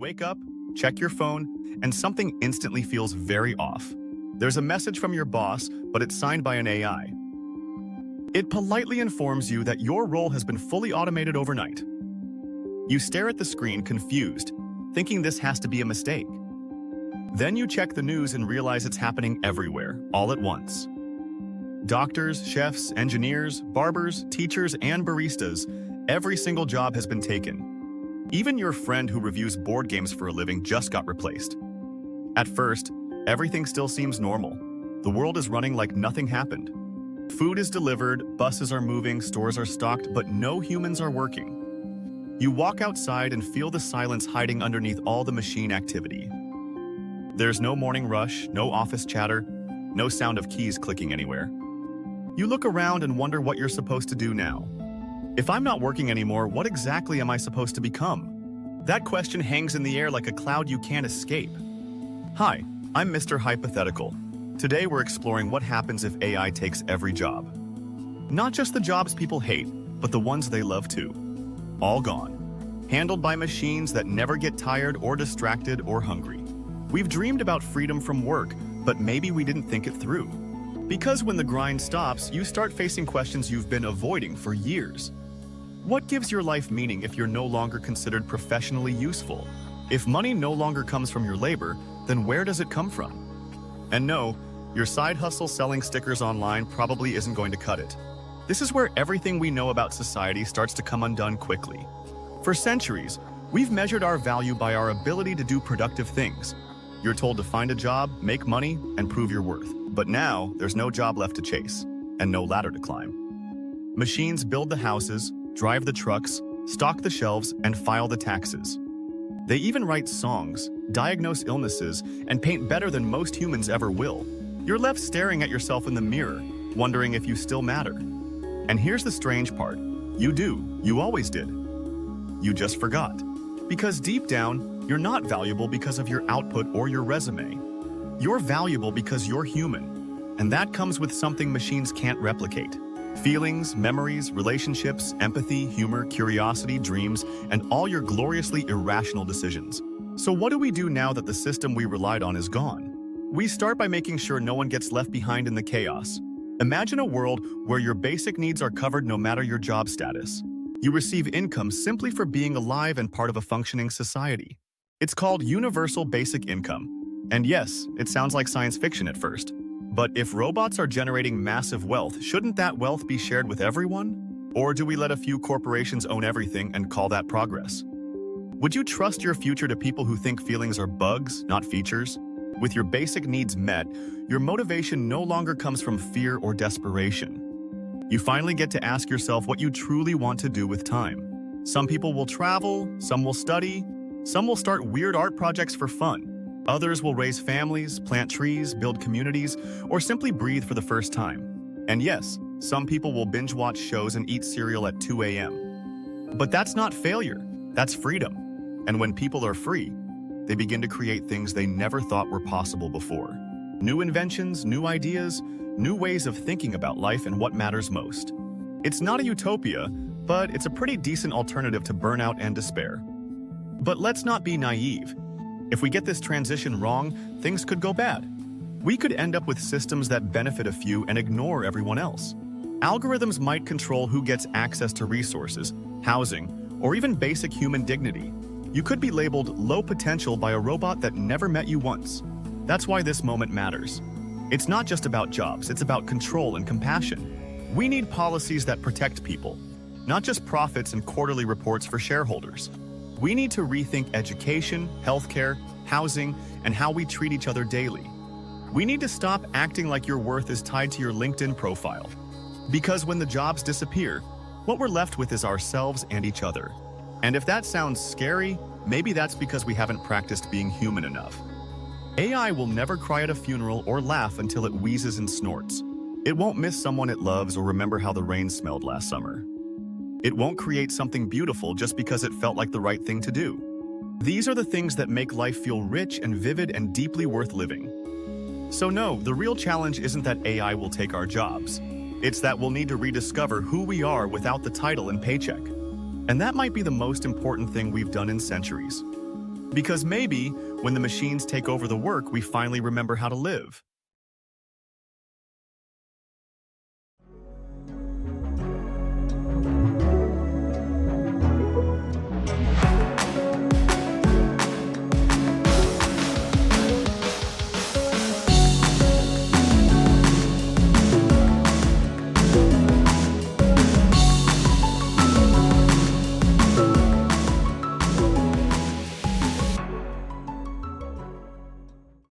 wake up, check your phone, and something instantly feels very off. There's a message from your boss, but it's signed by an AI. It politely informs you that your role has been fully automated overnight. You stare at the screen confused, thinking this has to be a mistake. Then you check the news and realize it's happening everywhere, all at once. Doctors, chefs, engineers, barbers, teachers, and baristas, every single job has been taken. Even your friend who reviews board games for a living just got replaced. At first, everything still seems normal. The world is running like nothing happened. Food is delivered, buses are moving, stores are stocked, but no humans are working. You walk outside and feel the silence hiding underneath all the machine activity. There's no morning rush, no office chatter, no sound of keys clicking anywhere. You look around and wonder what you're supposed to do now. If I'm not working anymore, what exactly am I supposed to become? That question hangs in the air like a cloud you can't escape. Hi, I'm Mr. Hypothetical. Today we're exploring what happens if AI takes every job. Not just the jobs people hate, but the ones they love too. All gone. Handled by machines that never get tired or distracted or hungry. We've dreamed about freedom from work, but maybe we didn't think it through. Because when the grind stops, you start facing questions you've been avoiding for years. What gives your life meaning if you're no longer considered professionally useful? If money no longer comes from your labor, then where does it come from? And no, your side hustle selling stickers online probably isn't going to cut it. This is where everything we know about society starts to come undone quickly. For centuries, we've measured our value by our ability to do productive things. You're told to find a job, make money, and prove your worth. But now, there's no job left to chase, and no ladder to climb. Machines build the houses, drive the trucks, stock the shelves, and file the taxes. They even write songs, diagnose illnesses, and paint better than most humans ever will. You're left staring at yourself in the mirror, wondering if you still matter. And here's the strange part. You do. You always did. You just forgot. Because deep down, you're not valuable because of your output or your resume. You're valuable because you're human. And that comes with something machines can't replicate. Feelings, memories, relationships, empathy, humor, curiosity, dreams, and all your gloriously irrational decisions. So what do we do now that the system we relied on is gone? We start by making sure no one gets left behind in the chaos. Imagine a world where your basic needs are covered no matter your job status. You receive income simply for being alive and part of a functioning society. It's called universal basic income. And yes, it sounds like science fiction at first. But if robots are generating massive wealth, shouldn't that wealth be shared with everyone? Or do we let a few corporations own everything and call that progress? Would you trust your future to people who think feelings are bugs, not features? With your basic needs met, your motivation no longer comes from fear or desperation. You finally get to ask yourself what you truly want to do with time. Some people will travel, some will study, some will start weird art projects for fun. Others will raise families, plant trees, build communities, or simply breathe for the first time. And yes, some people will binge watch shows and eat cereal at 2 a.m. But that's not failure, that's freedom. And when people are free, they begin to create things they never thought were possible before. New inventions, new ideas, new ways of thinking about life and what matters most. It's not a utopia, but it's a pretty decent alternative to burnout and despair. But let's not be naive. If we get this transition wrong, things could go bad. We could end up with systems that benefit a few and ignore everyone else. Algorithms might control who gets access to resources, housing, or even basic human dignity. You could be labeled low potential by a robot that never met you once. That's why this moment matters. It's not just about jobs, it's about control and compassion. We need policies that protect people, not just profits and quarterly reports for shareholders. We need to rethink education, healthcare, housing, and how we treat each other daily. We need to stop acting like your worth is tied to your LinkedIn profile. Because when the jobs disappear, what we're left with is ourselves and each other. And if that sounds scary, maybe that's because we haven't practiced being human enough. AI will never cry at a funeral or laugh until it wheezes and snorts. It won't miss someone it loves or remember how the rain smelled last summer. It won't create something beautiful just because it felt like the right thing to do. These are the things that make life feel rich and vivid and deeply worth living. So no, the real challenge isn't that AI will take our jobs. It's that we'll need to rediscover who we are without the title and paycheck. And that might be the most important thing we've done in centuries. Because maybe when the machines take over the work, we finally remember how to live.